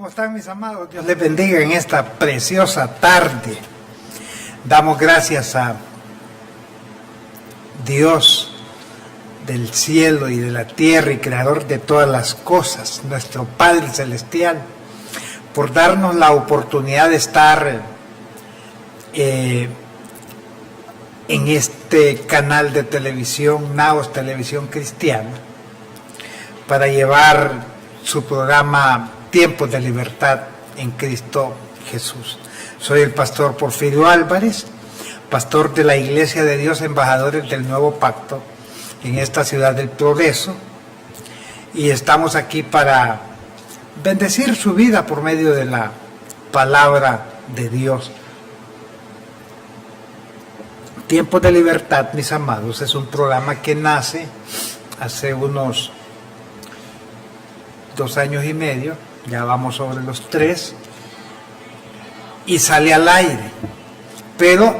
¿Cómo están, mis amados? Dios les bendiga en esta preciosa tarde. Damos gracias a Dios del cielo y de la tierra y creador de todas las cosas, nuestro Padre Celestial, por darnos la oportunidad de estar en este canal de televisión, Naos Televisión Cristiana, para llevar su programa Tiempos de Libertad en Cristo Jesús. Soy el pastor Porfirio Álvarez, pastor de la Iglesia de Dios, embajadores del Nuevo Pacto en esta ciudad del Progreso, y estamos aquí para bendecir su vida por medio de la palabra de Dios. Tiempos de Libertad, mis amados, es un programa que nace hace unos 2 años y medio, ya vamos sobre los 3, y sale al aire, pero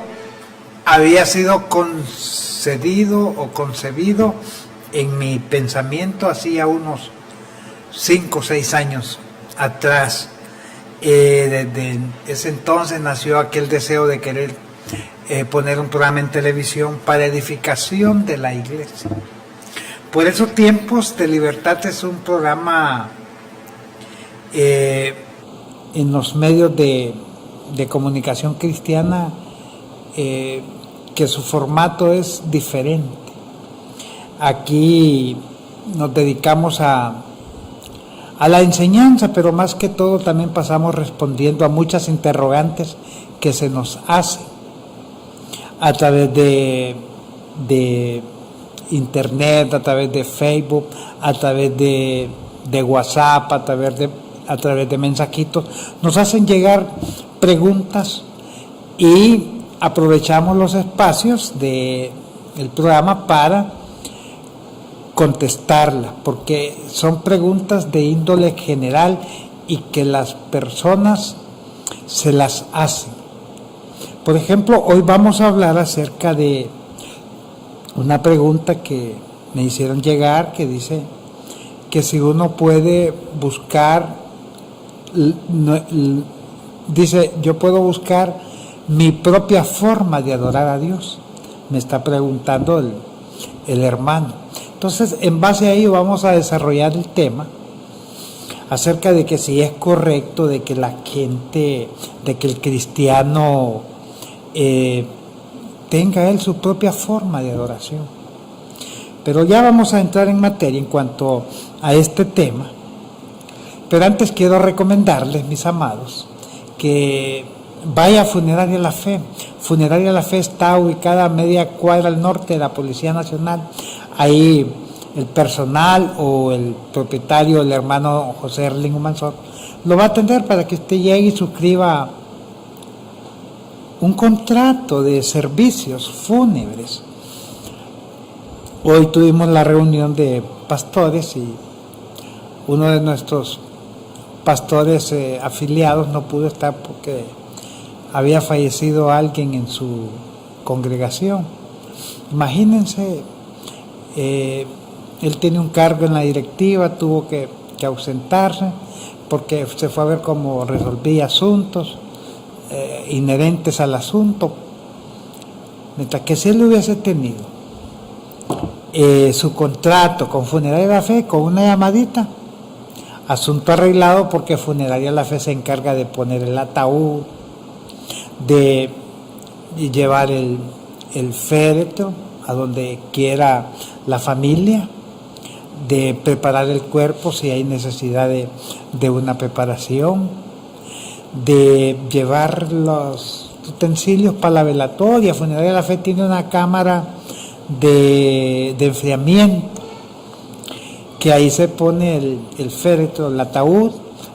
había sido concebido en mi pensamiento hacía unos 5 o 6 años atrás. Desde ese entonces nació aquel deseo de querer poner un programa en televisión para edificación de la iglesia. Por eso Tiempos de Libertad es un programa en los medios de comunicación cristiana, que su formato es diferente. Aquí nos dedicamos a la enseñanza, pero más que todo también pasamos respondiendo a muchas interrogantes que se nos hacen a través de internet, a través de Facebook, a través de WhatsApp, a través de mensajitos. Nos hacen llegar preguntas y aprovechamos los espacios del programa para contestarlas, porque son preguntas de índole general y que las personas se las hacen. Por ejemplo, hoy vamos a hablar acerca de una pregunta que me hicieron llegar, que dice que si uno puede buscar, dice, yo puedo buscar mi propia forma de adorar a Dios, me está preguntando el hermano. Entonces, en base a ello vamos a desarrollar el tema acerca de que si es correcto de que la gente, de que el cristiano tenga él su propia forma de adoración. Pero ya vamos a entrar en materia en cuanto a este tema. Pero antes quiero recomendarles, mis amados, que vaya a Funeraria La Fe. Funeraria La Fe está ubicada a media cuadra al norte de la Policía Nacional. Ahí el personal o el propietario, el hermano José Erling Humansor, lo va a atender para que usted llegue y suscriba un contrato de servicios fúnebres. Hoy tuvimos la reunión de pastores y uno de nuestros pastores afiliados no pudo estar porque había fallecido alguien en su congregación. Imagínense, él tiene un cargo en la directiva, tuvo que ausentarse porque se fue a ver cómo resolvía asuntos inherentes al asunto, mientras que si él hubiese tenido su contrato con Funeraria La Fe, con una llamadita, asunto arreglado, porque Funeraria La Fe se encarga de poner el ataúd, de llevar el féretro a donde quiera la familia, de preparar el cuerpo si hay necesidad de una preparación, de llevar los utensilios para la velatoria. Funeraria La Fe tiene una cámara de enfriamiento, que ahí se pone el féretro, el ataúd,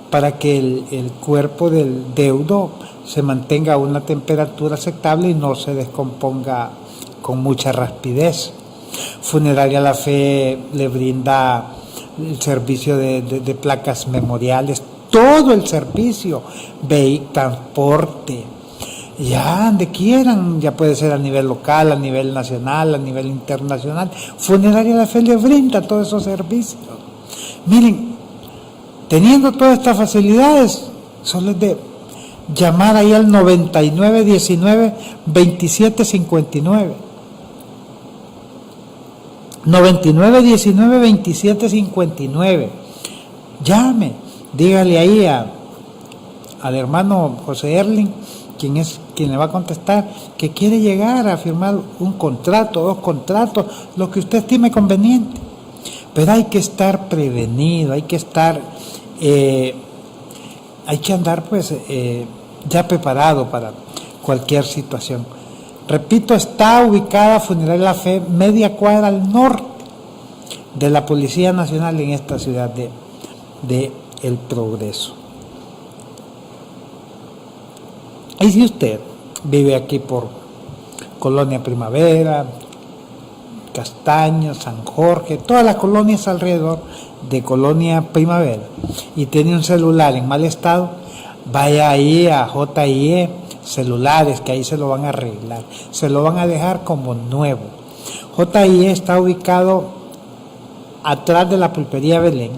para que el cuerpo del deudo se mantenga a una temperatura aceptable y no se descomponga con mucha rapidez. Funeraria La Fe le brinda el servicio de placas memoriales, todo el servicio, transporte, ya donde quieran, ya puede ser a nivel local, a nivel nacional, a nivel internacional. Funeraria La Fe le brinda todos esos servicios. Miren, Teniendo todas estas facilidades, solo es de llamar ahí al 9919-2759. 9919-2759. Llame, dígale ahí al hermano José Erling, quien le va a contestar, que quiere llegar a firmar un contrato, 2 contratos, lo que usted estime conveniente. Pero hay que estar prevenido, hay que andar pues ya preparado para cualquier situación. Repito, está ubicada Funeraria La Fe media cuadra al norte de la Policía Nacional en esta ciudad de El Progreso. Y si usted vive aquí por Colonia Primavera, Castaño, San Jorge, todas las colonias alrededor de Colonia Primavera, y tiene un celular en mal estado, vaya ahí a JIE Celulares, que ahí se lo van a arreglar, se lo van a dejar como nuevo. JIE está ubicado atrás de la pulpería Belén,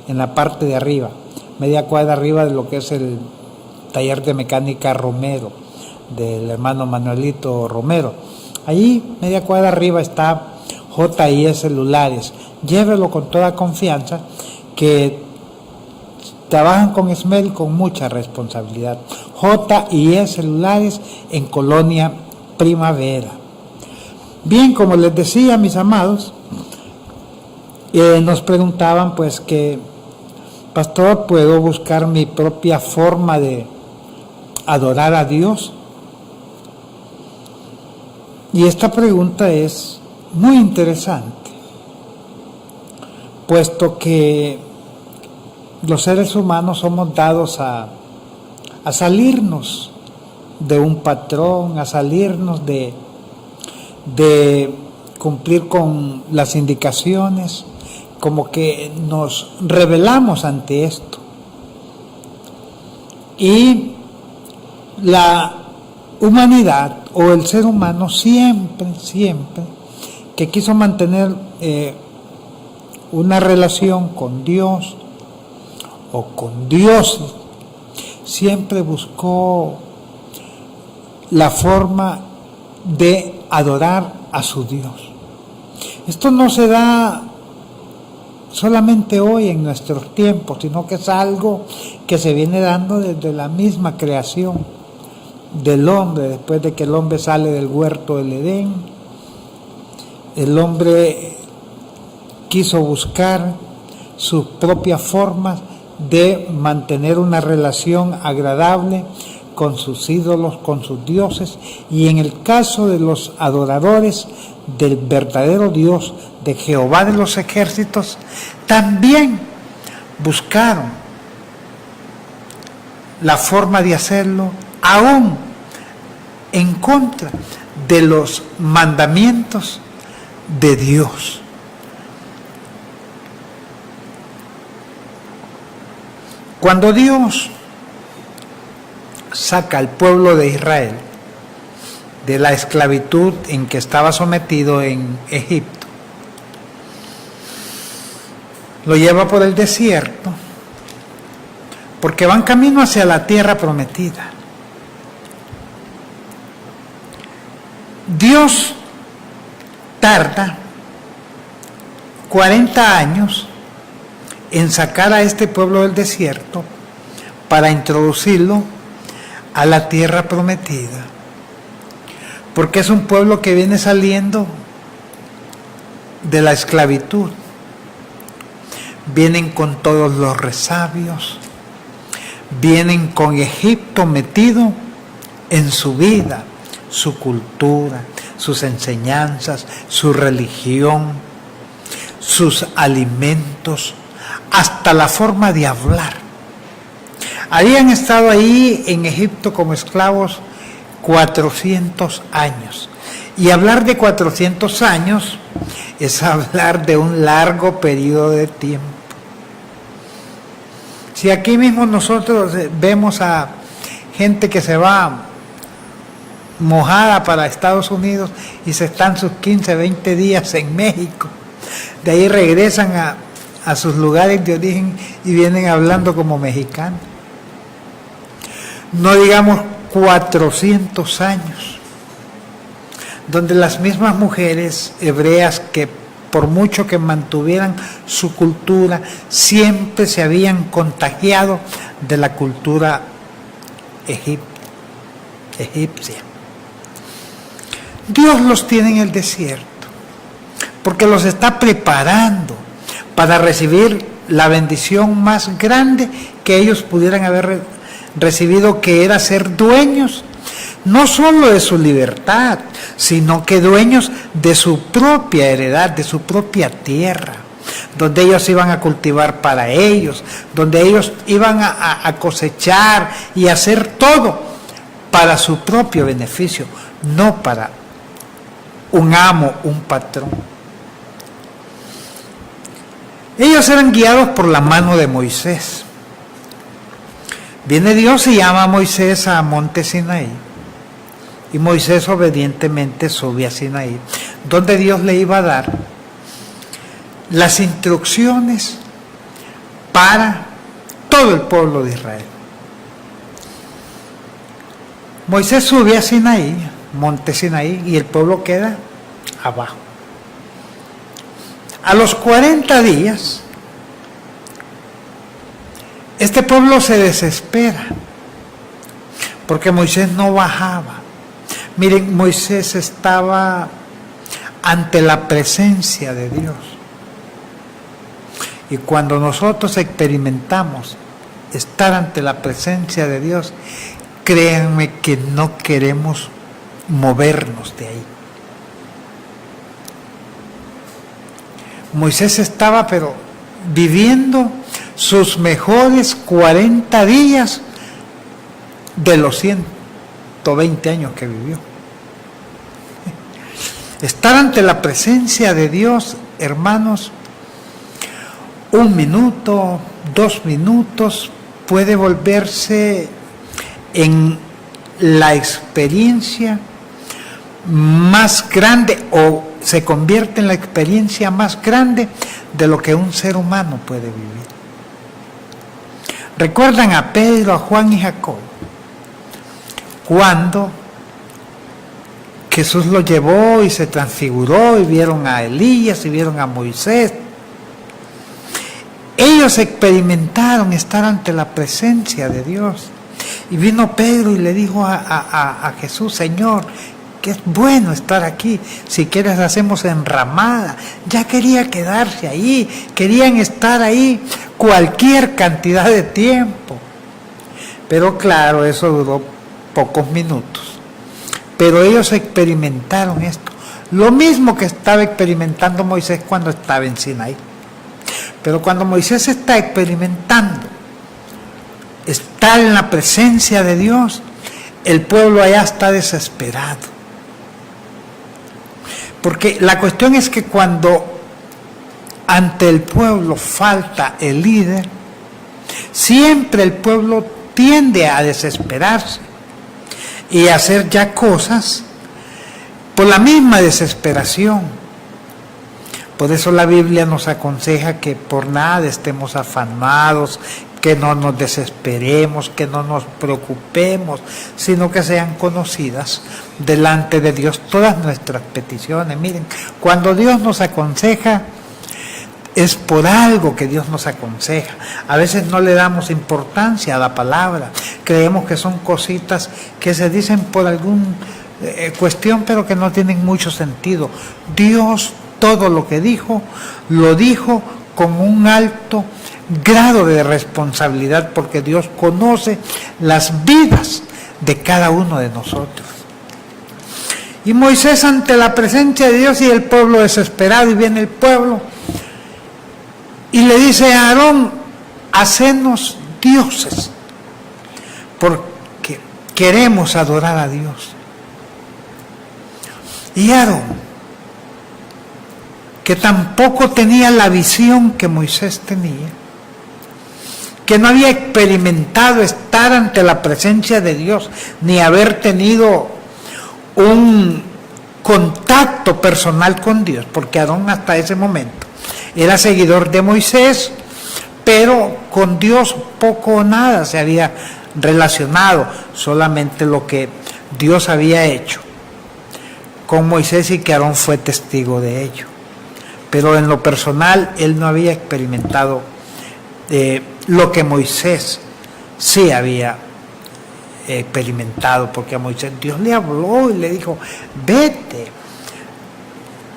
en la parte de arriba, media cuadra arriba de lo que es el taller de mecánica Romero, del hermano Manuelito Romero. Allí, media cuadra arriba, está JIE Celulares. Llévelo con toda confianza, que trabajan con esmero y con mucha responsabilidad. JIE Celulares en Colonia Primavera. Bien, como les decía, mis amados, nos preguntaban pues que, pastor, ¿puedo buscar mi propia forma de adorar a Dios? Y esta pregunta es muy interesante, puesto que los seres humanos somos dados a salirnos de un patrón, a salirnos de cumplir con las indicaciones, como que nos rebelamos ante esto. Y la humanidad o el ser humano siempre que quiso mantener una relación con Dios o con Dios, siempre buscó la forma de adorar a su Dios. Esto no se da solamente hoy en nuestros tiempos, sino que es algo que se viene dando desde la misma creación del hombre. Después de que el hombre sale del huerto del Edén, el hombre quiso buscar sus propias formas de mantener una relación agradable con sus ídolos, con sus dioses, y en el caso de los adoradores del verdadero Dios, de Jehová de los ejércitos, también buscaron la forma de hacerlo, aún en contra de los mandamientos de Dios. Cuando Dios saca al pueblo de Israel de la esclavitud en que estaba sometido en Egipto, lo lleva por el desierto, porque van camino hacia la tierra prometida. Dios tarda 40 años en sacar a este pueblo del desierto para introducirlo a la tierra prometida, porque es un pueblo que viene saliendo de la esclavitud. Vienen con todos los resabios, vienen con Egipto metido en su vida, su cultura, sus enseñanzas, su religión, sus alimentos, hasta la forma de hablar. Habían estado ahí en Egipto como esclavos 400 años. Y hablar de 400 años es hablar de un largo periodo de tiempo. Si aquí mismo nosotros vemos a gente que se va mojada para Estados Unidos y se están sus 15, 20 días en México, de ahí regresan a sus lugares de origen y vienen hablando como mexicanos. No digamos 400 años, donde las mismas mujeres hebreas que por mucho que mantuvieran su cultura, siempre se habían contagiado de la cultura egipcia. Dios los tiene en el desierto, porque los está preparando para recibir la bendición más grande que ellos pudieran haber recibido, que era ser dueños no solo de su libertad, sino que dueños de su propia heredad, de su propia tierra, donde ellos iban a cultivar para ellos, donde ellos iban a cosechar y hacer todo para su propio beneficio, no para un amo, un patrón. Ellos eran guiados por la mano de Moisés. Viene Dios y llama a Moisés a Monte Sinaí. Y Moisés obedientemente sube a Sinaí, donde Dios le iba a dar las instrucciones para todo el pueblo de Israel. Moisés sube a Sinaí, Monte Sinaí, y el pueblo queda abajo. A los 40 días, este pueblo se desespera, porque Moisés no bajaba. Miren, Moisés estaba ante la presencia de Dios. Y cuando nosotros experimentamos estar ante la presencia de Dios, créanme que no queremos movernos de ahí. Moisés estaba, pero viviendo sus mejores 40 días de los 120 años que vivió. Estar ante la presencia de Dios, hermanos, 1 minuto, 2 minutos, puede volverse en la experiencia más grande, o se convierte en la experiencia más grande de lo que un ser humano puede vivir. ¿Recuerdan a Pedro, a Juan y Jacob? Cuando Jesús los llevó y se transfiguró y vieron a Elías y vieron a Moisés. Ellos experimentaron estar ante la presencia de Dios. Y vino Pedro y le dijo a Jesús: Señor, que es bueno estar aquí, si quieres hacemos enramada. Ya quería quedarse ahí, querían estar ahí cualquier cantidad de tiempo. Pero claro, eso duró pocos minutos. Pero ellos experimentaron esto, lo mismo que estaba experimentando Moisés cuando estaba en Sinaí. Pero cuando Moisés está experimentando estar en la presencia de Dios, el pueblo allá está desesperado. Porque la cuestión es que cuando ante el pueblo falta el líder, siempre el pueblo tiende a desesperarse y a hacer ya cosas por la misma desesperación. Por eso la Biblia nos aconseja que por nada estemos afanados, que no nos desesperemos, que no nos preocupemos, sino que sean conocidas delante de Dios todas nuestras peticiones. Miren, cuando Dios nos aconseja, es por algo que Dios nos aconseja. A veces no le damos importancia a la palabra, creemos que son cositas que se dicen por alguna cuestión, pero que no tienen mucho sentido. Dios todo lo que dijo, lo dijo con un alto grado de responsabilidad, porque Dios conoce las vidas de cada uno de nosotros. Y Moisés ante la presencia de Dios y el pueblo desesperado, y viene el pueblo y le dice a Aarón: hacenos dioses, porque queremos adorar a Dios. Y Aarón, que tampoco tenía la visión que Moisés tenía, que no había experimentado estar ante la presencia de Dios, ni haber tenido un contacto personal con Dios, porque Aarón hasta ese momento era seguidor de Moisés, pero con Dios poco o nada se había relacionado, solamente lo que Dios había hecho con Moisés, y que Aarón fue testigo de ello. Pero en lo personal él no había experimentado lo que Moisés sí había experimentado, porque a Moisés Dios le habló y le dijo: vete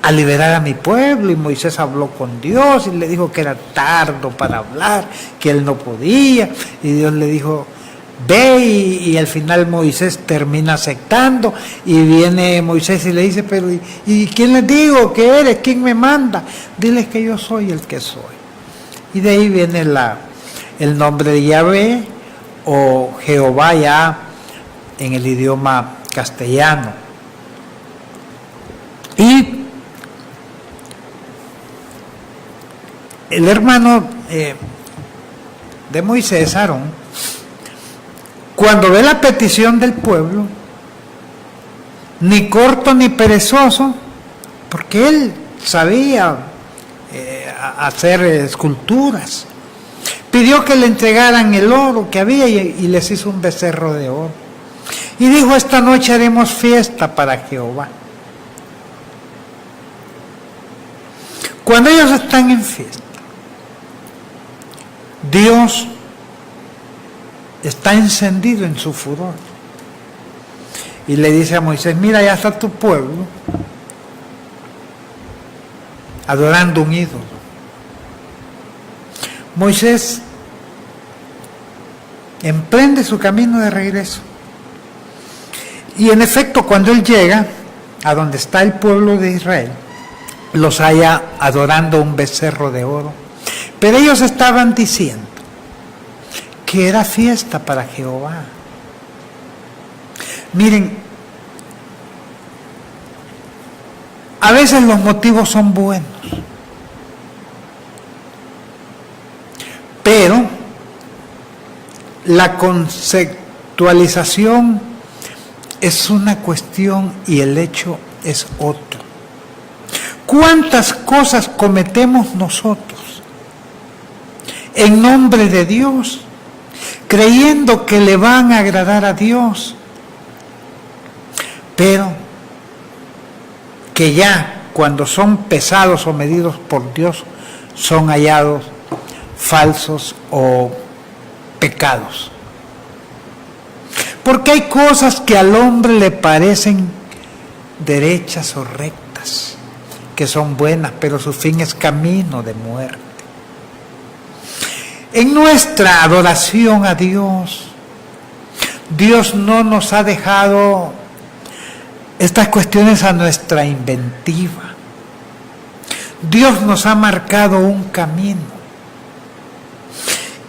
a liberar a mi pueblo, y Moisés habló con Dios y le dijo que era tardo para hablar, que él no podía, y Dios le dijo: ve, y al final Moisés termina aceptando, y viene Moisés y le dice: pero ¿y quién les digo que eres? ¿Quién me manda? Diles que yo soy el que soy. Y de ahí viene el nombre de Yahvé, o Jehová ya en el idioma castellano. Y el hermano de Moisés, Aarón, cuando ve la petición del pueblo, ni corto ni perezoso, porque él sabía hacer esculturas, pidió que le entregaran el oro que había y les hizo un becerro de oro. Y dijo: esta noche haremos fiesta para Jehová. Cuando ellos están en fiesta, Dios está encendido en su furor y le dice a Moisés: mira, ya está tu pueblo adorando un ídolo. Moisés emprende su camino de regreso, y en efecto, cuando él llega a donde está el pueblo de Israel, los halla adorando un becerro de oro, pero ellos estaban diciendo que era fiesta para Jehová. Miren, a veces los motivos son buenos, pero la conceptualización es una cuestión y el hecho es otro. ¿Cuántas cosas cometemos nosotros en nombre de Dios, creyendo que le van a agradar a Dios, pero que ya cuando son pesados o medidos por Dios son hallados falsos o pecados? Porque hay cosas que al hombre le parecen derechas o rectas, que son buenas, pero su fin es camino de muerte. En nuestra adoración a Dios, Dios no nos ha dejado estas cuestiones a nuestra inventiva. Dios nos ha marcado un camino.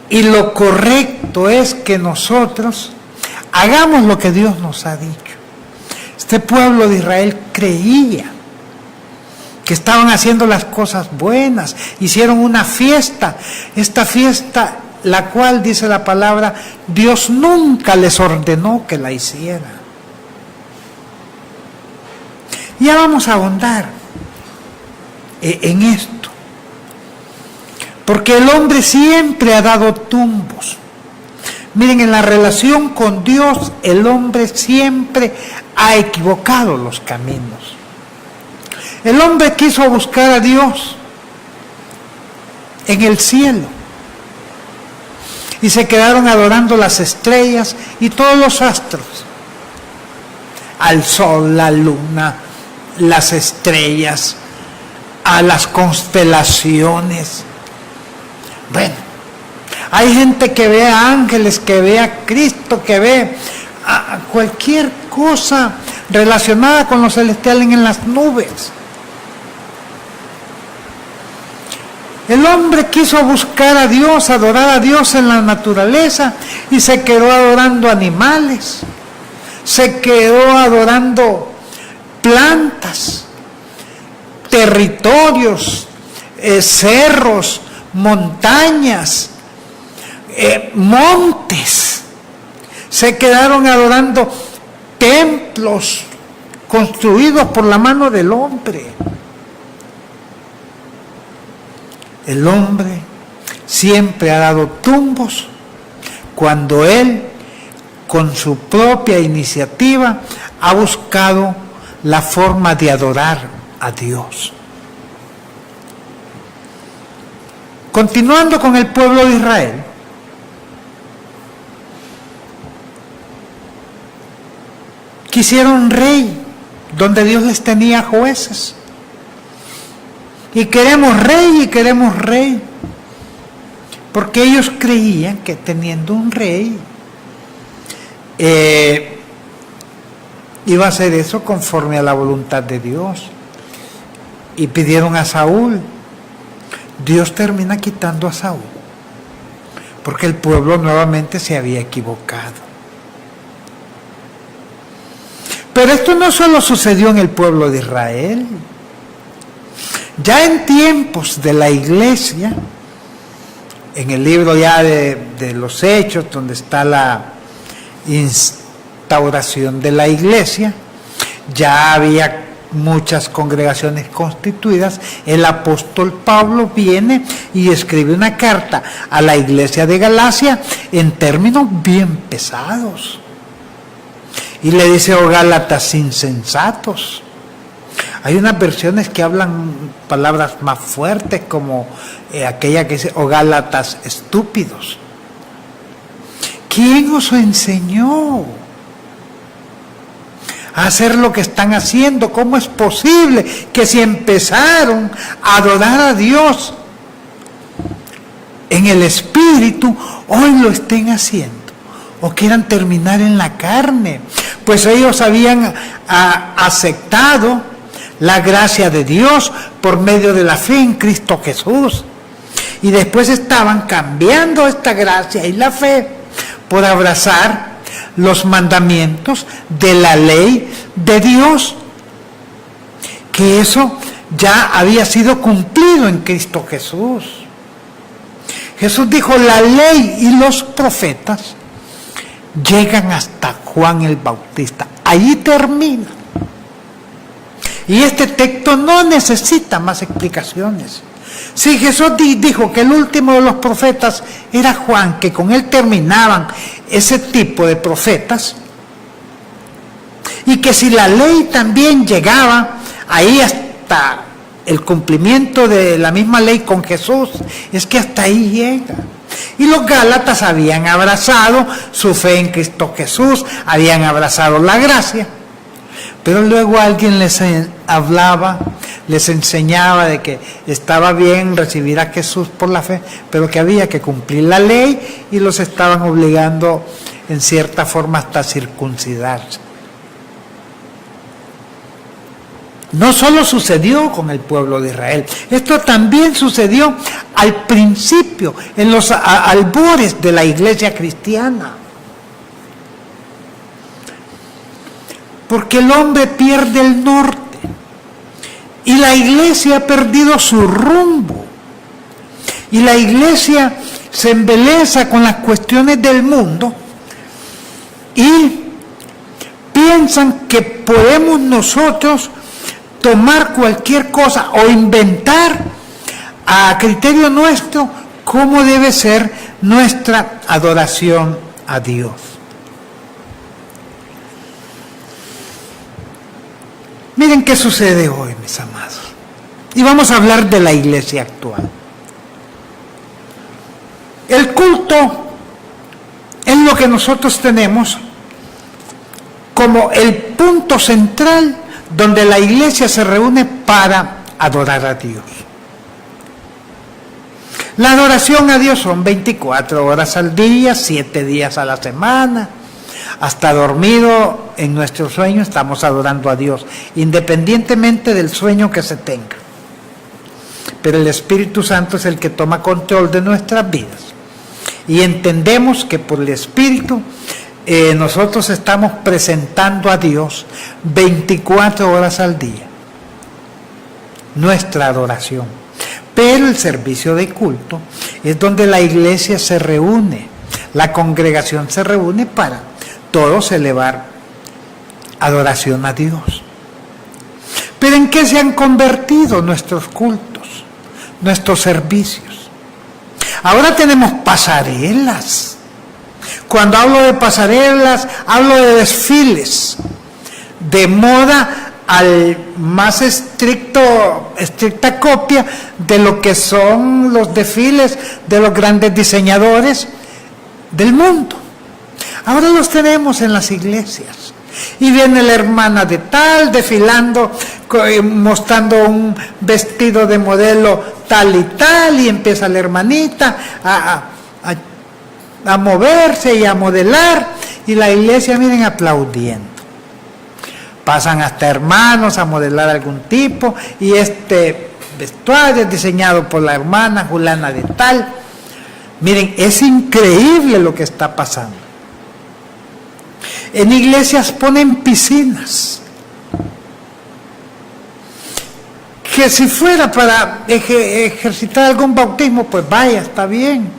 Y lo correcto es que nosotros hagamos lo que Dios nos ha dicho. Este pueblo de Israel creía que estaban haciendo las cosas buenas, hicieron una fiesta, esta fiesta, la cual, dice la palabra, Dios nunca les ordenó que la hicieran. Ya vamos a ahondar en esto, porque el hombre siempre ha dado tumbos. Miren, en la relación con Dios, el hombre siempre ha equivocado los caminos. El hombre quiso buscar a Dios en el cielo y se quedaron adorando las estrellas y todos los astros, al sol, la luna, las estrellas, a las constelaciones. Bueno, hay gente que ve a ángeles, que ve a Cristo, que ve a cualquier cosa relacionada con lo celestial en las nubes. El hombre quiso buscar a Dios, adorar a Dios en la naturaleza, y se quedó adorando animales, se quedó adorando plantas, territorios, cerros, montañas, montes. Se quedaron adorando templos construidos por la mano del hombre. El hombre siempre ha dado tumbos cuando él, con su propia iniciativa, ha buscado la forma de adorar a Dios. Continuando con el pueblo de Israel, quisieron un rey donde Dios les tenía jueces. Y queremos rey, porque ellos creían que teniendo un rey iba a hacer eso conforme a la voluntad de Dios. Y pidieron a Saúl. Dios termina quitando a Saúl, porque el pueblo nuevamente se había equivocado. Pero esto no solo sucedió en el pueblo de Israel. Ya en tiempos de la iglesia, en el libro ya de los Hechos, donde está la instauración de la iglesia, ya había muchas congregaciones constituidas. El apóstol Pablo viene y escribe una carta a la iglesia de Galacia en términos bien pesados. Y le dice: oh Gálatas insensatos. Hay unas versiones que hablan palabras más fuertes, como aquella que dice: oh Gálatas estúpidos. ¿Quién os enseñó a hacer lo que están haciendo? ¿Cómo es posible que si empezaron a adorar a Dios en el Espíritu, hoy lo estén haciendo o quieran terminar en la carne? Pues ellos habían aceptado la gracia de Dios por medio de la fe en Cristo Jesús, y después estaban cambiando esta gracia y la fe por abrazar los mandamientos de la ley de Dios, que eso ya había sido cumplido en Cristo Jesús. Jesús dijo: la ley y los profetas llegan hasta Juan el Bautista. Allí termina. Y este texto no necesita más explicaciones. Si Jesús dijo que el último de los profetas era Juan, que con él terminaban ese tipo de profetas, y que si la ley también llegaba ahí hasta el cumplimiento de la misma ley con Jesús, es que hasta ahí llega. Y los gálatas habían abrazado su fe en Cristo Jesús, habían abrazado la gracia, pero luego alguien les hablaba, les enseñaba de que estaba bien recibir a Jesús por la fe, pero que había que cumplir la ley, y los estaban obligando en cierta forma hasta circuncidarse. No solo sucedió con el pueblo de Israel, esto también sucedió al principio, en los albores de la iglesia cristiana. Porque el hombre pierde el norte y la iglesia ha perdido su rumbo. Y la iglesia se embeleza con las cuestiones del mundo y piensan que podemos nosotros tomar cualquier cosa o inventar a criterio nuestro cómo debe ser nuestra adoración a Dios. Miren qué sucede hoy, mis amados. Y vamos a hablar de la iglesia actual. El culto es lo que nosotros tenemos como el punto central donde la iglesia se reúne para adorar a Dios. La adoración a Dios son 24 horas al día, 7 días a la semana. Hasta dormido en nuestro sueño estamos adorando a Dios, independientemente del sueño que se tenga. Pero el Espíritu Santo es el que toma control de nuestras vidas. Y entendemos que por el Espíritu nosotros estamos presentando a Dios 24 horas al día nuestra adoración. Pero el servicio de culto es donde la iglesia se reúne, la congregación se reúne para todos elevar adoración a Dios. Pero ¿en qué se han convertido nuestros cultos? nuestros servicios. Ahora tenemos pasarelas. Cuando hablo de pasarelas, hablo de desfiles, de moda al más estricta copia de lo que son los desfiles de los grandes diseñadores del mundo. Ahora los tenemos en las iglesias. Y viene la hermana de tal desfilando, mostrando un vestido de modelo tal y tal, y empieza la hermanita a moverse y a modelar, y la iglesia, miren, aplaudiendo. Pasan hasta hermanos a modelar algún tipo, y este vestuario es diseñado por la hermana fulana de tal. Miren, es increíble lo que está pasando. En iglesias ponen piscinas, que si fuera para ejercitar algún bautismo, pues vaya, está bien.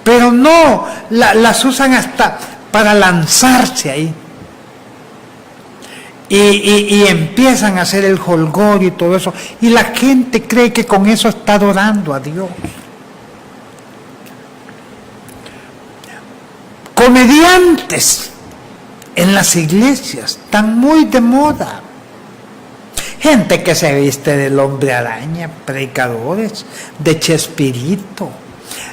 Pero no, las usan hasta para lanzarse ahí. Y empiezan a hacer el jolgorio y todo eso. Y la gente cree que con eso está adorando a Dios. Comediantes en las iglesias están muy de moda. Gente que se viste del hombre araña, predicadores, de Chespirito,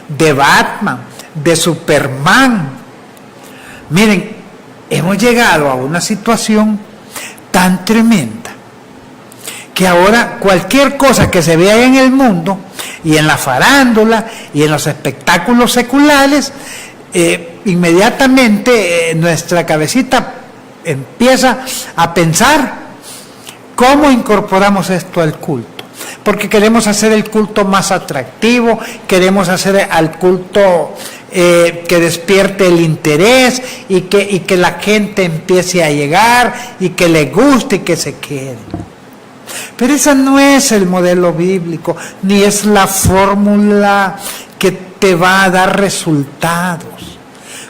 de Batman, de Superman. Miren, hemos llegado a una situación tan tremenda que ahora cualquier cosa que se vea en el mundo y en la farándula y en los espectáculos seculares, inmediatamente nuestra cabecita empieza a pensar cómo incorporamos esto al culto, porque queremos hacer el culto más atractivo, queremos hacer al culto que despierte el interés y que la gente empiece a llegar y que le guste y que se quede. Pero ese no es el modelo bíblico, ni es la fórmula que te va a dar resultados.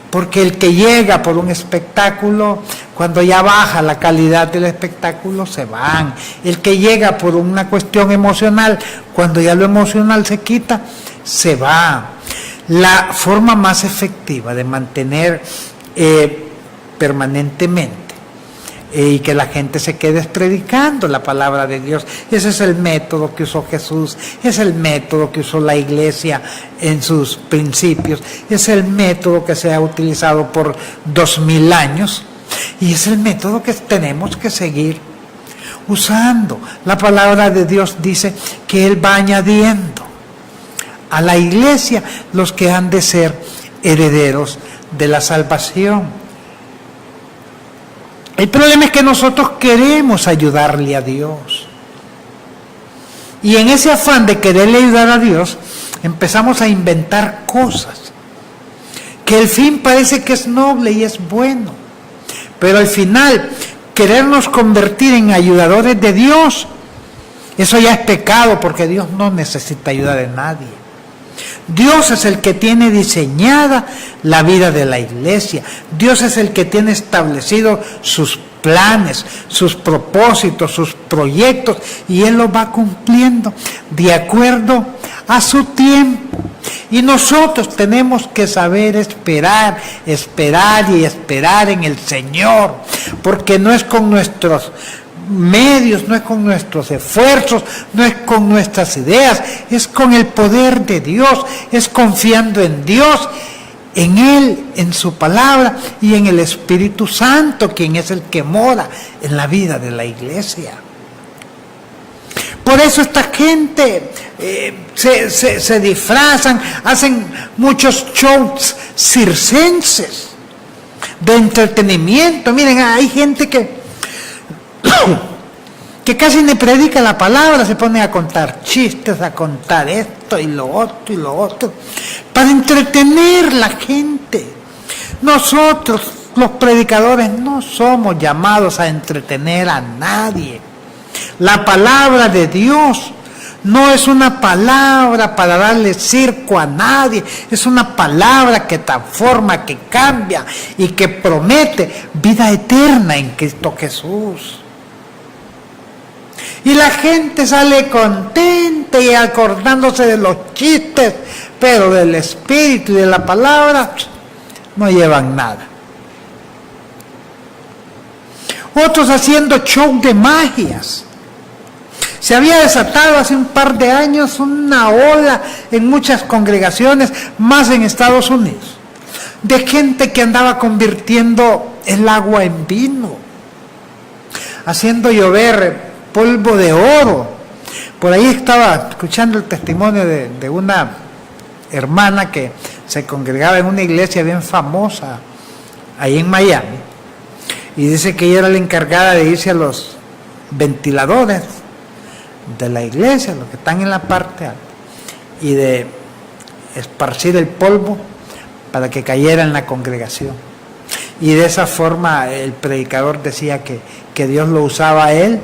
Porque el que llega por un espectáculo, cuando ya baja la calidad del espectáculo, se van. El que llega por una cuestión emocional, cuando ya lo emocional se quita, se va. La forma más efectiva de mantener permanentemente y que la gente se quede predicando la palabra de Dios, ese es el método que usó Jesús, es el método que usó la iglesia en sus principios, es el método que se ha utilizado por 2000 años y es el método que tenemos que seguir usando. La palabra de Dios dice que Él va añadiendo a la iglesia los que han de ser herederos de la salvación. El problema es que nosotros queremos ayudarle a Dios. Y en ese afán de quererle ayudar a Dios, empezamos a inventar cosas. Que el fin parece que es noble y es bueno. Pero al final, querernos convertir en ayudadores de Dios, eso ya es pecado, porque Dios no necesita ayuda de nadie. Dios es el que tiene diseñada la vida de la iglesia. Dios es el que tiene establecido sus planes, sus propósitos, sus proyectos, y Él los va cumpliendo de acuerdo a su tiempo. Y nosotros tenemos que saber esperar y esperar en el Señor, porque no es con nuestros medios, no es con nuestros esfuerzos, no es con nuestras ideas, es con el poder de Dios, es confiando en Dios, en Él, en su palabra y en el Espíritu Santo, quien es el que mora en la vida de la iglesia. Por eso esta gente se disfrazan, hacen muchos shows circenses de entretenimiento. Miren, hay gente que casi ni predica la palabra, se pone a contar chistes, a contar esto y lo otro, para entretener a la gente. Nosotros, los predicadores, no somos llamados a entretener a nadie. La palabra de Dios no es una palabra para darle circo a nadie, es una palabra que transforma, que cambia y que promete vida eterna en Cristo Jesús. Y la gente sale contenta y acordándose de los chistes, pero del espíritu y de la palabra no llevan nada. Otros haciendo show de magias. Se había desatado hace un par de años una ola en muchas congregaciones, más en Estados Unidos, de gente que andaba convirtiendo el agua en vino, haciendo llover polvo de oro. Por ahí estaba escuchando el testimonio de una hermana que se congregaba en una iglesia bien famosa ahí en Miami, y dice que ella era la encargada de irse a los ventiladores de la iglesia, los que están en la parte alta, y de esparcir el polvo para que cayera en la congregación. Y de esa forma el predicador decía que Dios lo usaba a él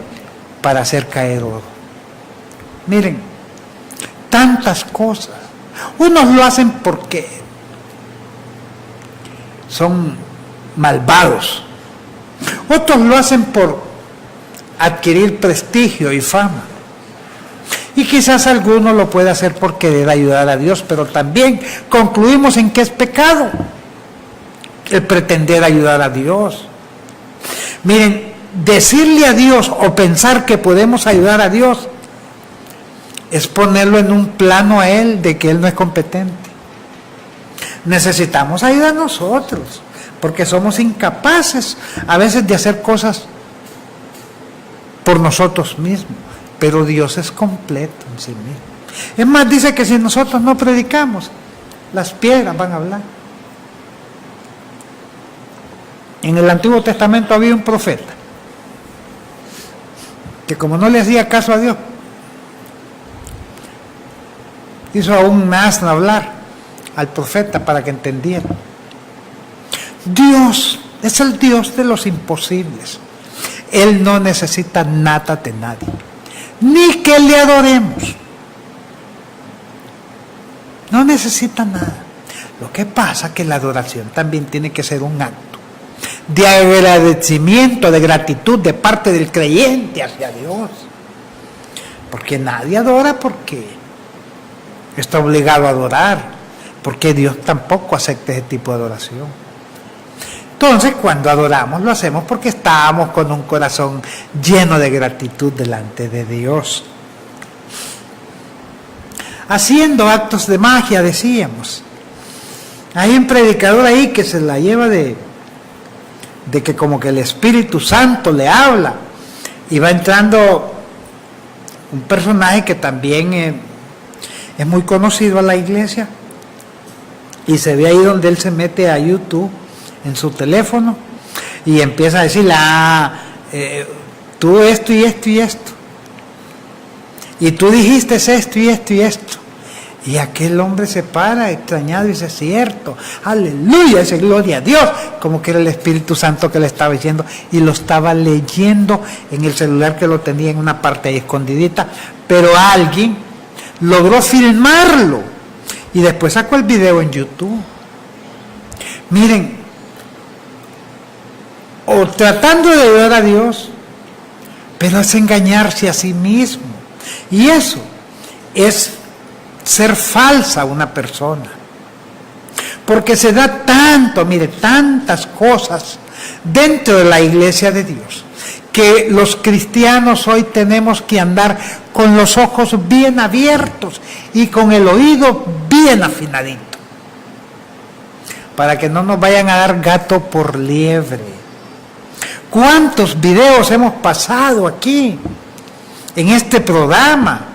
para hacer caer oro. Miren, tantas cosas. Unos lo hacen porque son malvados. Otros lo hacen por adquirir prestigio y fama. Y quizás alguno lo puede hacer por querer ayudar a Dios, pero también concluimos en que es pecado el pretender ayudar a Dios. Miren, decirle a Dios o pensar que podemos ayudar a Dios es ponerlo en un plano a Él de que Él no es competente. Necesitamos ayuda a nosotros, porque somos incapaces a veces de hacer cosas por nosotros mismos, pero Dios es completo en sí mismo. Es más, dice que si nosotros no predicamos, las piedras van a hablar. En el Antiguo Testamento había un profeta que, como no le hacía caso a Dios, hizo a un asno hablar al profeta para que entendiera. Dios es el Dios de los imposibles. Él no necesita nada de nadie, ni que le adoremos. No necesita nada. Lo que pasa es que la adoración también tiene que ser un acto de agradecimiento, de gratitud de parte del creyente hacia Dios. Porque nadie adora porque está obligado a adorar, porque Dios tampoco acepta ese tipo de adoración. Entonces, cuando adoramos, lo hacemos porque estamos con un corazón lleno de gratitud delante de Dios. Haciendo actos de magia, decíamos. Hay un predicador ahí que se la lleva de que como que el Espíritu Santo le habla, y va entrando un personaje que también es muy conocido a la iglesia, y se ve ahí donde él se mete a YouTube en su teléfono y empieza a decirle, tú esto y esto y esto, y tú dijiste esto y esto y esto. Y aquel hombre se para extrañado y dice, cierto, aleluya, dice, gloria a Dios, como que era el Espíritu Santo que le estaba diciendo, y lo estaba leyendo en el celular que lo tenía en una parte ahí escondidita, pero alguien logró filmarlo y después sacó el video en YouTube. Miren, o tratando de ayudar a Dios, pero es engañarse a sí mismo, y eso es ser falsa una persona, porque se da tanto, mire, tantas cosas dentro de la iglesia de Dios, que los cristianos hoy tenemos que andar con los ojos bien abiertos y con el oído bien afinadito, para que no nos vayan a dar gato por liebre. ¿Cuántos videos hemos pasado aquí en este programa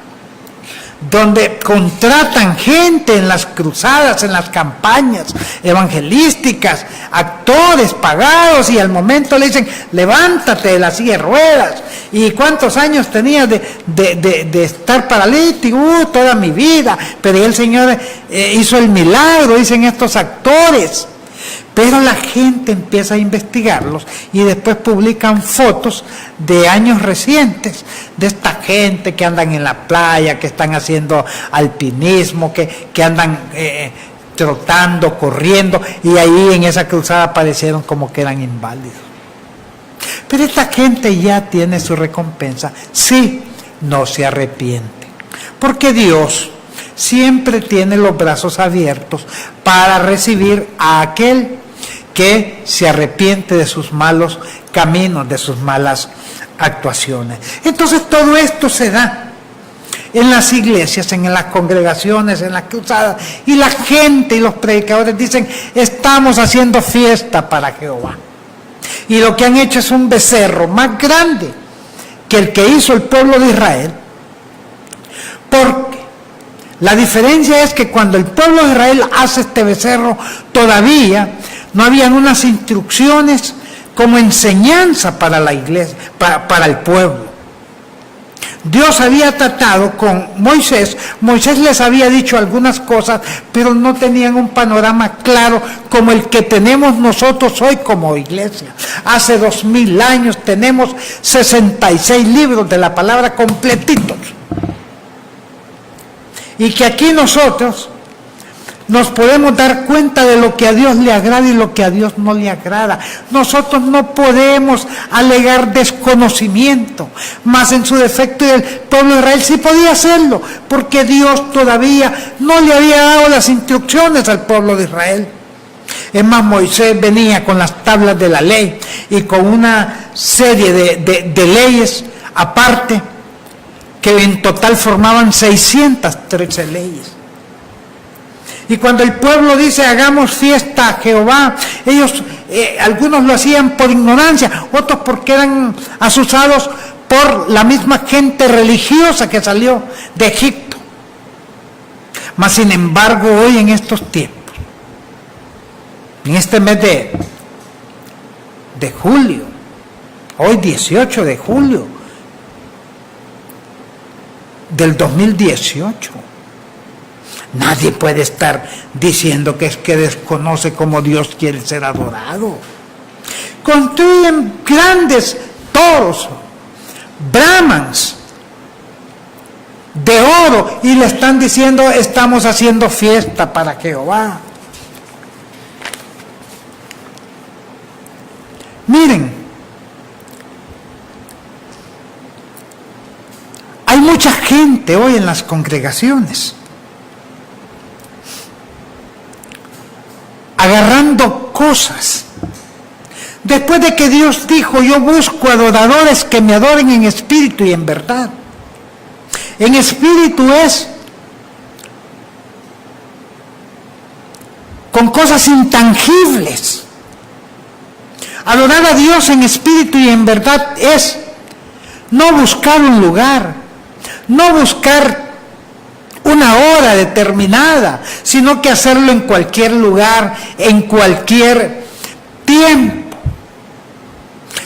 donde contratan gente en las cruzadas, en las campañas evangelísticas, actores pagados, y al momento le dicen, levántate de la silla de ruedas, y cuántos años tenías de estar paralítico? Toda mi vida, pero el Señor hizo el milagro, dicen estos actores. Pero la gente empieza a investigarlos y después publican fotos de años recientes de esta gente que andan en la playa, que están haciendo alpinismo, que andan trotando, corriendo, y ahí en esa cruzada parecieron como que eran inválidos. Pero esta gente ya tiene su recompensa. Sí, no se arrepiente. Porque Dios siempre tiene los brazos abiertos para recibir a aquel que se arrepiente de sus malos caminos, de sus malas actuaciones. Entonces todo esto se da en las iglesias, en las congregaciones, en las cruzadas, y la gente y los predicadores dicen: estamos haciendo fiesta para Jehová. Y lo que han hecho es un becerro más grande que el que hizo el pueblo de Israel, porque la diferencia es que cuando el pueblo de Israel hace este becerro, todavía no habían unas instrucciones como enseñanza para la iglesia, para el pueblo. Dios había tratado con Moisés. Moisés les había dicho algunas cosas, pero no tenían un panorama claro como el que tenemos nosotros hoy como iglesia. Hace 2000 años tenemos 66 libros de la palabra completitos. Y que aquí nosotros nos podemos dar cuenta de lo que a Dios le agrada y lo que a Dios no le agrada. Nosotros no podemos alegar desconocimiento, mas en su defecto el pueblo de Israel sí podía hacerlo, porque Dios todavía no le había dado las instrucciones al pueblo de Israel. Es más, Moisés venía con las tablas de la ley y con una serie de leyes aparte, que en total formaban 613 leyes. Y cuando el pueblo dice: hagamos fiesta a Jehová, ellos, algunos lo hacían por ignorancia, otros porque eran asusados por la misma gente religiosa que salió de Egipto. Mas sin embargo, hoy en estos tiempos, en este mes de julio, hoy 18 de julio del 2018, nadie puede estar diciendo que es que desconoce cómo Dios quiere ser adorado. Construyen grandes toros, brahmans de oro, y le están diciendo: estamos haciendo fiesta para Jehová. Miren, hay mucha gente hoy en las congregaciones agarrando cosas. Después de que Dios dijo: yo busco adoradores que me adoren en espíritu y en verdad. En espíritu es con cosas intangibles. Adorar a Dios en espíritu y en verdad es no buscar un lugar, no buscar una hora determinada, sino que hacerlo en cualquier lugar, en cualquier tiempo.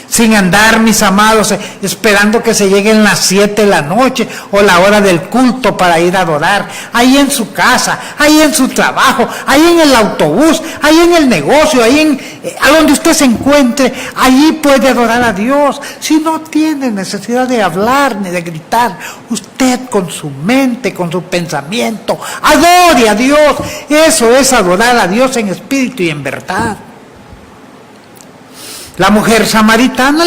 Sin andar, mis amados, esperando que se lleguen las 7 de la noche o la hora del culto para ir a adorar. Ahí en su casa, ahí en su trabajo, ahí en el autobús, ahí en el negocio, ahí a donde usted se encuentre, allí puede adorar a Dios. Si no tiene necesidad de hablar ni de gritar, usted con su mente, con su pensamiento, adore a Dios. Eso es adorar a Dios en espíritu y en verdad. La mujer samaritana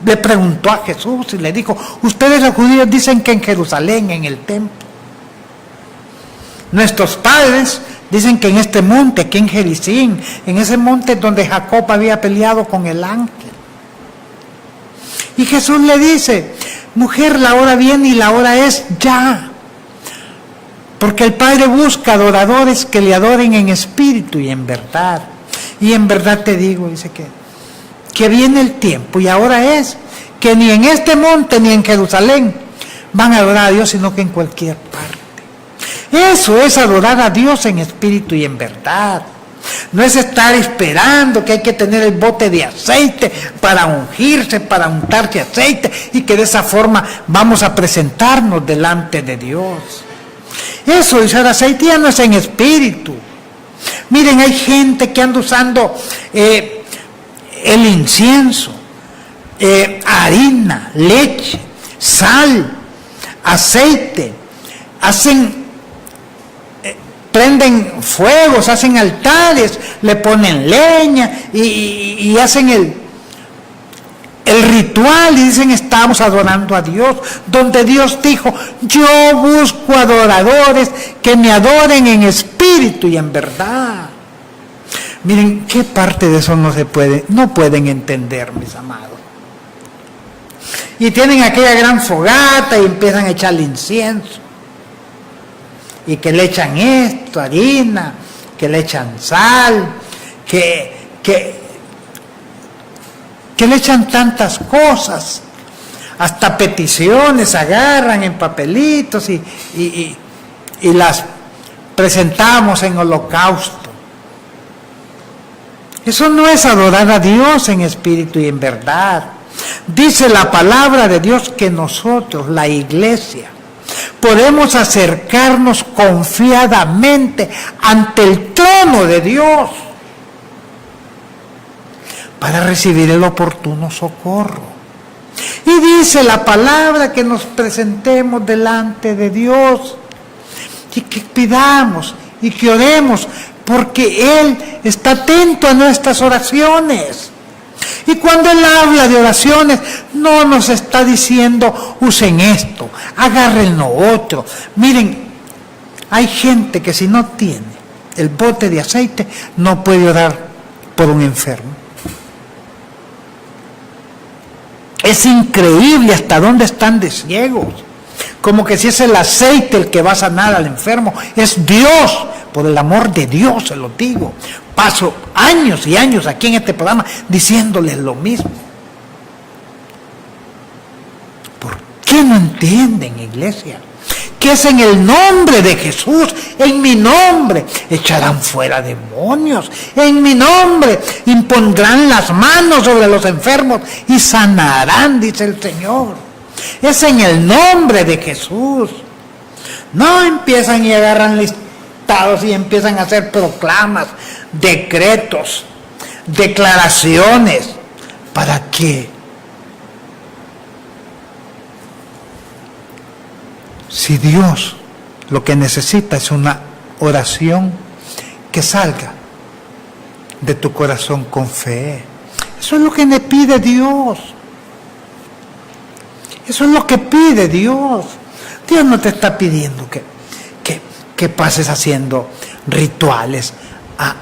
le preguntó a Jesús y le dijo: ustedes los judíos dicen que en Jerusalén, en el templo. Nuestros padres dicen que en este monte, aquí en Gerizim, en ese monte donde Jacob había peleado con el ángel. Y Jesús le dice: mujer, la hora viene y la hora es ya. Porque el Padre busca adoradores que le adoren en espíritu y en verdad. Y en verdad te digo, dice que viene el tiempo, y ahora es, que ni en este monte ni en Jerusalén van a adorar a Dios, sino que en cualquier parte. Eso es adorar a Dios en espíritu y en verdad. No es estar esperando que hay que tener el bote de aceite para ungirse, para untarse aceite, y que de esa forma vamos a presentarnos delante de Dios. Eso, echar aceite ya no es en espíritu. Miren, hay gente que anda usando el incienso, harina, leche, sal, aceite, prenden fuegos, hacen altares, le ponen leña y hacen el ritual, y dicen estamos adorando a Dios, donde Dios dijo, yo busco adoradores que me adoren en espíritu y en verdad. Miren, ¿qué parte de eso no pueden entender, mis amados? Y tienen aquella gran fogata y empiezan a echarle incienso. Y que le echan esto, harina, que le echan sal, que le echan tantas cosas, hasta peticiones agarran en papelitos y las presentamos en holocausto. Eso no es adorar a Dios en espíritu y en verdad. Dice la palabra de Dios que nosotros, la iglesia, podemos acercarnos confiadamente ante el trono de Dios para recibir el oportuno socorro. Y dice la palabra que nos presentemos delante de Dios y que pidamos y que oremos, porque Él está atento a nuestras oraciones. Y cuando Él habla de oraciones, no nos está diciendo, usen esto, agarren lo otro. Miren, hay gente que si no tiene el bote de aceite, no puede orar por un enfermo. Es increíble hasta dónde están de ciegos. Como que si es el aceite el que va a sanar al enfermo, es Dios. Por el amor de Dios se lo digo. Paso años y años aquí en este programa diciéndoles lo mismo. ¿Por qué no entienden, iglesia? Que es en el nombre de Jesús, en mi nombre, echarán fuera demonios. En mi nombre impondrán las manos sobre los enfermos y sanarán, dice el Señor. Es en el nombre de Jesús. No empiezan y agarran listados y empiezan a hacer proclamas, decretos, declaraciones. ¿Para qué? Si Dios lo que necesita es una oración que salga de tu corazón con fe. Eso es lo que le pide Dios. Eso es lo que pide Dios. Dios no te está pidiendo que pases haciendo rituales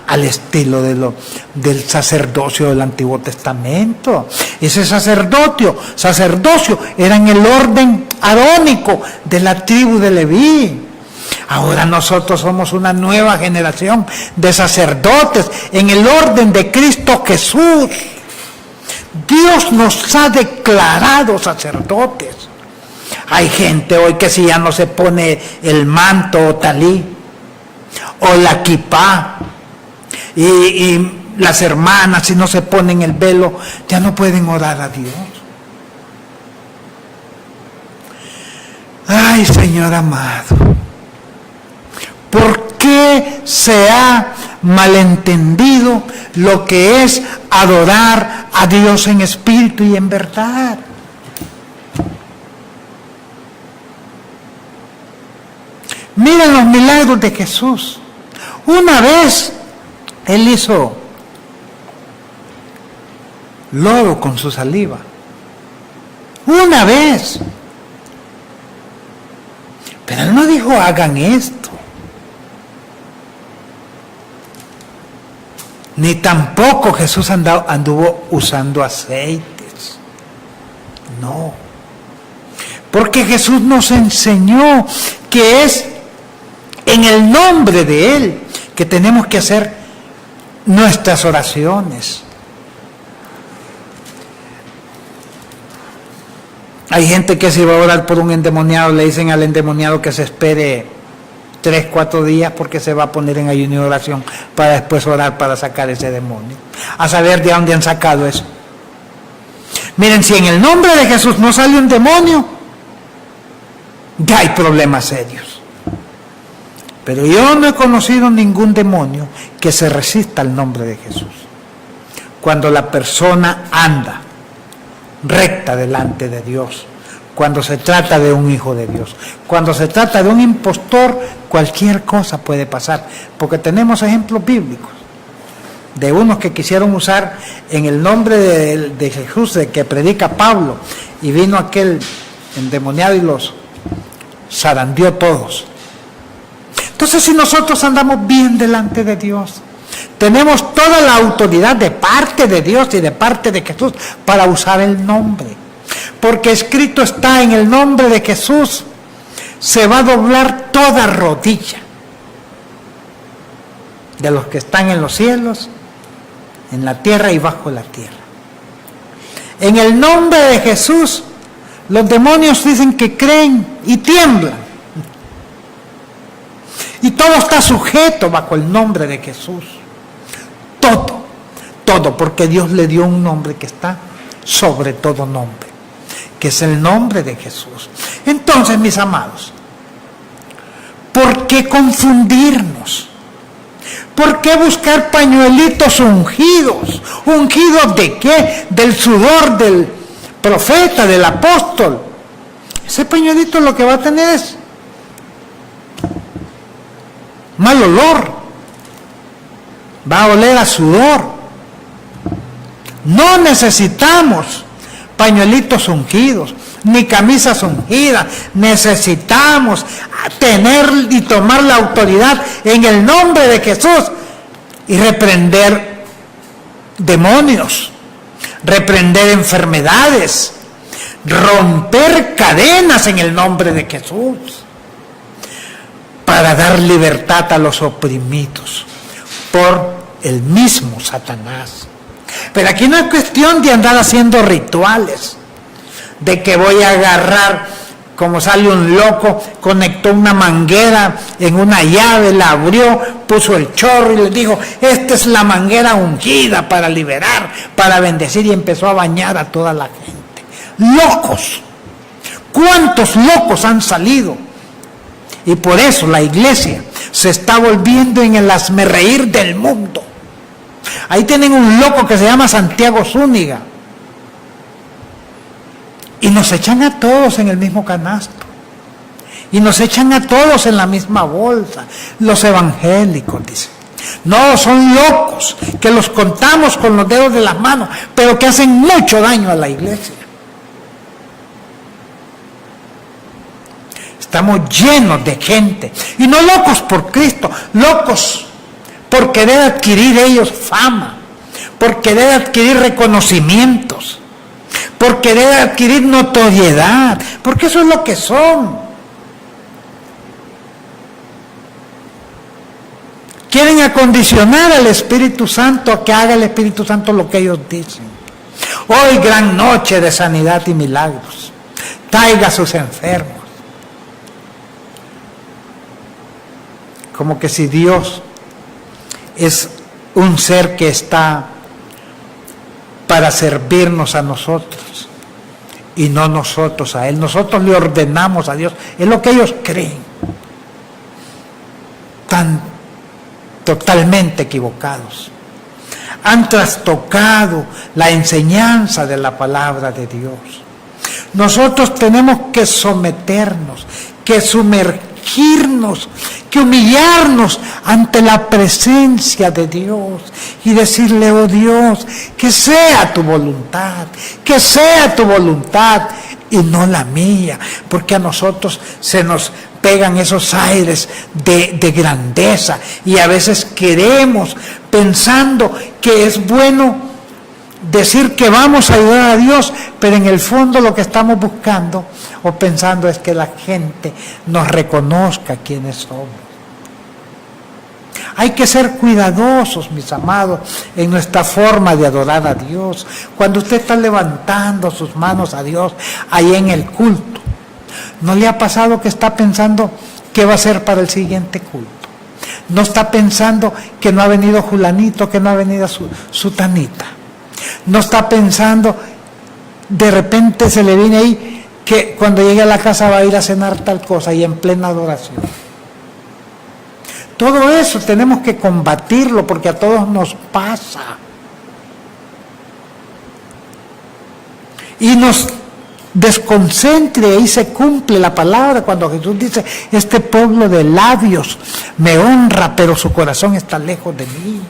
al estilo del sacerdocio del Antiguo Testamento. Ese sacerdocio era en el orden arónico de la tribu de Leví. Ahora nosotros somos una nueva generación de sacerdotes en el orden de Cristo Jesús. Dios nos ha declarado sacerdotes. Hay gente hoy que si ya no se pone el manto o talí o la kipá, y las hermanas si no se ponen el velo, ya no pueden orar a Dios. Ay, Señor amado, ¿por qué se ha malentendido lo que es adorar a Dios en espíritu y en verdad? Miren los milagros de Jesús. Una vez Él hizo lodo con su saliva. Una vez. Pero Él no dijo hagan esto. Ni tampoco Jesús anduvo usando aceites. No. Porque Jesús nos enseñó que es en el nombre de Él que tenemos que hacer nuestras oraciones. Hay gente que si va a orar por un endemoniado, le dicen al endemoniado que se espere 3-4 días porque se va a poner en ayuno y oración para después orar para sacar ese demonio. A saber de dónde han sacado eso. Miren, si en el nombre de Jesús no sale un demonio, ya hay problemas serios. Pero yo no he conocido ningún demonio que se resista al nombre de Jesús. Cuando la persona anda recta delante de Dios, cuando se trata de un hijo de Dios, cuando se trata de un impostor, cualquier cosa puede pasar, porque tenemos ejemplos bíblicos. de unos que quisieron usar en el nombre de Jesús, de que predica Pablo, y vino aquel endemoniado y los zarandeó todos. Entonces, si nosotros andamos bien delante de Dios, tenemos toda la autoridad de parte de Dios y de parte de Jesús para usar el nombre, porque escrito está: en el nombre de Jesús se va a doblar toda rodilla de los que están en los cielos, en la tierra y bajo la tierra. En el nombre de Jesús, los demonios dicen que creen y tiemblan. Y todo está sujeto bajo el nombre de Jesús. Todo, porque Dios le dio un nombre que está sobre todo nombre, que es el nombre de Jesús. Entonces, mis amados, ¿por qué confundirnos? ¿Por qué buscar pañuelitos ungidos? ¿Ungidos de qué? Del sudor del profeta, del apóstol. Ese pañuelito lo que va a tener es mal olor. Va a oler a sudor. No necesitamos pañuelitos ungidos, ni camisas ungidas. Necesitamos tener y tomar la autoridad en el nombre de Jesús y reprender demonios, reprender enfermedades, romper cadenas en el nombre de Jesús, para dar libertad a los oprimidos por el mismo Satanás. Pero aquí no es cuestión de andar haciendo rituales, de que voy a agarrar, como sale un loco, conectó una manguera en una llave, la abrió, puso el chorro y le dijo: esta es la manguera ungida para liberar, para bendecir, y empezó a bañar a toda la gente. ¡Locos! ¿Cuántos locos han salido? Y por eso la iglesia se está volviendo en el hazmerreír del mundo. Ahí tienen un loco que se llama Santiago Zúñiga. Y nos echan a todos en el mismo canasto. Y nos echan a todos en la misma bolsa. Los evangélicos, dicen. No, son locos, que los contamos con los dedos de las manos, pero que hacen mucho daño a la iglesia. Estamos llenos de gente. Y no locos por Cristo, locos por querer adquirir ellos fama, por querer adquirir reconocimientos, por querer adquirir notoriedad, porque eso es lo que son. Quieren acondicionar al Espíritu Santo a que haga el Espíritu Santo lo que ellos dicen. Hoy gran noche de sanidad y milagros. Traiga a sus enfermos. Como que si Dios es un ser que está para servirnos a nosotros y no nosotros a Él. Nosotros le ordenamos a Dios. Es lo que ellos creen. Tan totalmente equivocados. Han trastocado la enseñanza de la palabra de Dios. Nosotros tenemos que someternos, que sumergirnos, que humillarnos ante la presencia de Dios y decirle: oh Dios, que sea tu voluntad y no la mía, porque a nosotros se nos pegan esos aires de grandeza y a veces queremos, pensando que es bueno decir que vamos a ayudar a Dios, pero en el fondo lo que estamos buscando o pensando es que la gente nos reconozca quiénes somos. Hay que ser cuidadosos, mis amados, en nuestra forma de adorar a Dios. Cuando usted está levantando sus manos a Dios ahí en el culto, ¿no le ha pasado que está pensando qué va a hacer para el siguiente culto? ¿No está pensando que no ha venido Julanito, que no ha venido Sutanita? ¿No está pensando, de repente se le viene ahí, que cuando llegue a la casa va a ir a cenar tal cosa y en plena adoración? Todo eso tenemos que combatirlo porque a todos nos pasa. Y nos desconcentre, ahí se cumple la palabra cuando Jesús dice: este pueblo de labios me honra, pero su corazón está lejos de mí.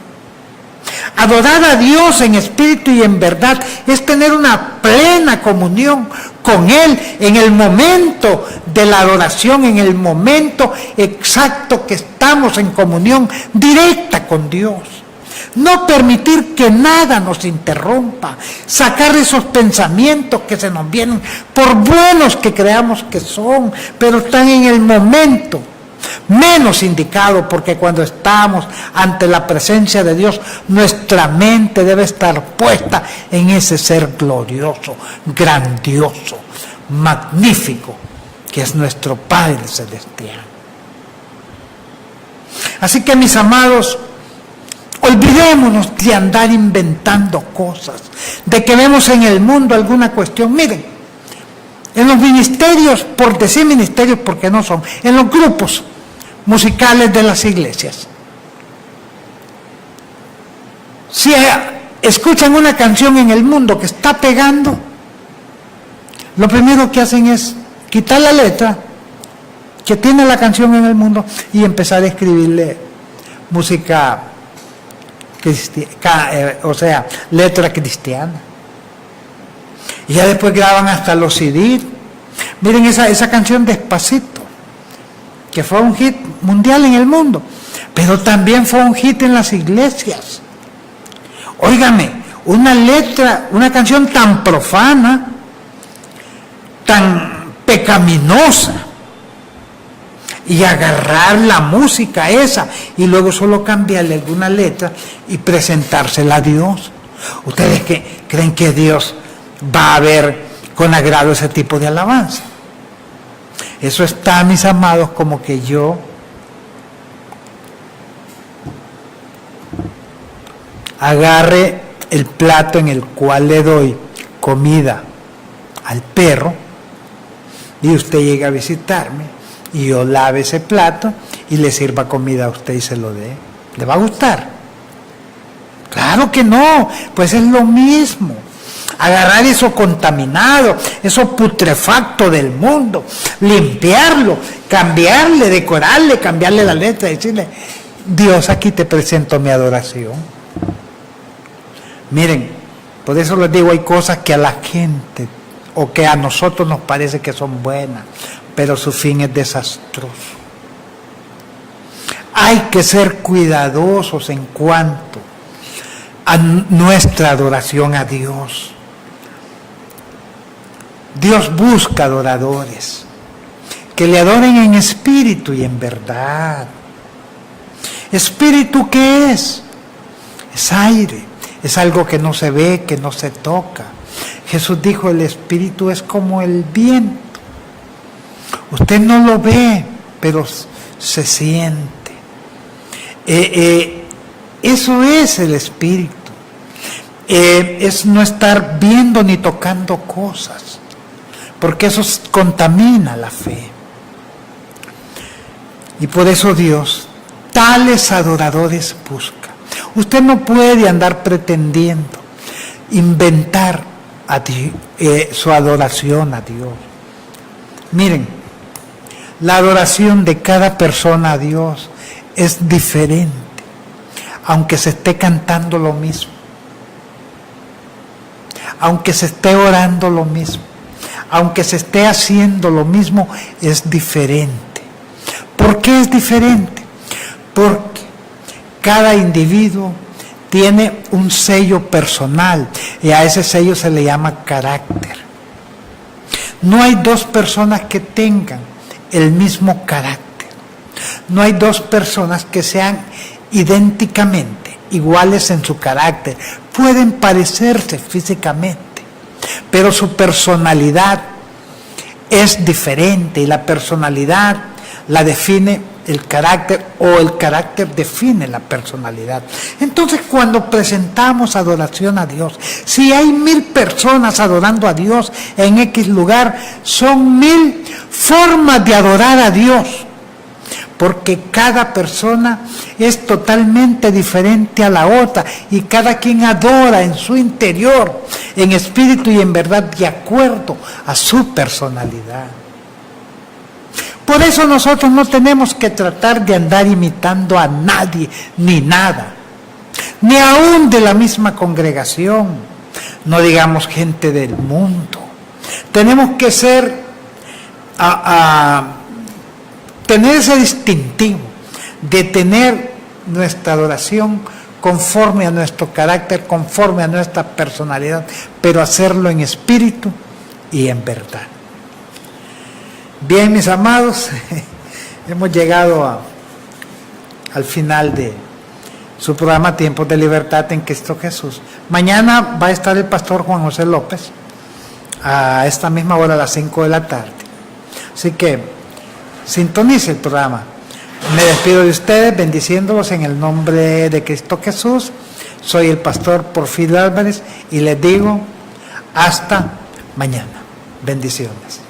Adorar a Dios en espíritu y en verdad es tener una plena comunión con Él en el momento de la adoración, en el momento exacto que estamos en comunión directa con Dios. No permitir que nada nos interrumpa, sacar esos pensamientos que se nos vienen, por buenos que creamos que son, pero están en el momento menos indicado, porque cuando estamos ante la presencia de Dios, nuestra mente debe estar puesta en ese ser glorioso, grandioso, magnífico, que es nuestro Padre Celestial. Así que, mis amados, olvidémonos de andar inventando cosas, de que vemos en el mundo alguna cuestión. Miren, en los ministerios, por decir ministerios porque no son, en los grupos musicales de las iglesias, si escuchan una canción en el mundo que está pegando, lo primero que hacen es quitar la letra que tiene la canción en el mundo y empezar a escribirle música o sea, letra cristiana. Y ya después graban hasta los CD. Miren esa canción Despacito, que fue un hit mundial en el mundo, pero también fue un hit en las iglesias. Óigame, una canción tan profana, tan pecaminosa, y agarrar la música esa y luego solo cambiarle alguna letra y presentársela a Dios. ¿Ustedes creen que Dios va a ver con agrado ese tipo de alabanza? Eso está, mis amados, como que yo agarre el plato en el cual le doy comida al perro y usted llega a visitarme y yo lave ese plato y le sirva comida a usted y se lo dé. ¿Le va a gustar? Claro que no, pues es lo mismo. Agarrar eso contaminado, eso putrefacto del mundo, limpiarlo, cambiarle, decorarle, cambiarle la letra, decirle: Dios, aquí te presento mi adoración. Miren, por eso les digo, hay cosas que a la gente o que a nosotros nos parece que son buenas, pero su fin es desastroso. Hay que ser cuidadosos en cuanto a nuestra adoración a Dios. Dios busca adoradores que le adoren en espíritu y en verdad. ¿Espíritu qué es? Es aire, es algo que no se ve, que no se toca. Jesús dijo: el espíritu es como el viento. Usted no lo ve, pero se siente. Eso es el espíritu. Es no estar viendo ni tocando cosas, porque eso contamina la fe. Y por eso Dios tales adoradores busca. Usted no puede andar pretendiendo inventar su adoración a Dios. Miren, la adoración de cada persona a Dios es diferente, aunque se esté cantando lo mismo, aunque se esté orando lo mismo, aunque se esté haciendo lo mismo, es diferente. ¿Por qué es diferente? Porque cada individuo tiene un sello personal y a ese sello se le llama carácter. No hay dos personas que tengan el mismo carácter. No hay dos personas que sean idénticamente iguales en su carácter. Pueden parecerse físicamente, pero su personalidad es diferente y la personalidad la define el carácter, o el carácter define la personalidad. Entonces, cuando presentamos adoración a Dios, si hay 1000 personas adorando a Dios en X lugar, son 1000 formas de adorar a Dios, porque cada persona es totalmente diferente a la otra y cada quien adora en su interior, en espíritu y en verdad, de acuerdo a su personalidad. Por eso nosotros no tenemos que tratar de andar imitando a nadie ni nada. ni aún de la misma congregación, no digamos gente del mundo. Tenemos que tener ese distintivo de tener nuestra adoración conforme a nuestro carácter, conforme a nuestra personalidad, pero hacerlo en espíritu y en verdad. Bien, mis amados, hemos llegado al final de su programa Tiempos de Libertad en Cristo Jesús. Mañana va a estar el pastor Juan José López a esta misma hora, a las 5 de la tarde. Así que sintonice el programa. Me despido de ustedes bendiciéndolos en el nombre de Cristo Jesús. Soy el pastor Porfirio Álvarez y les digo hasta mañana. Bendiciones.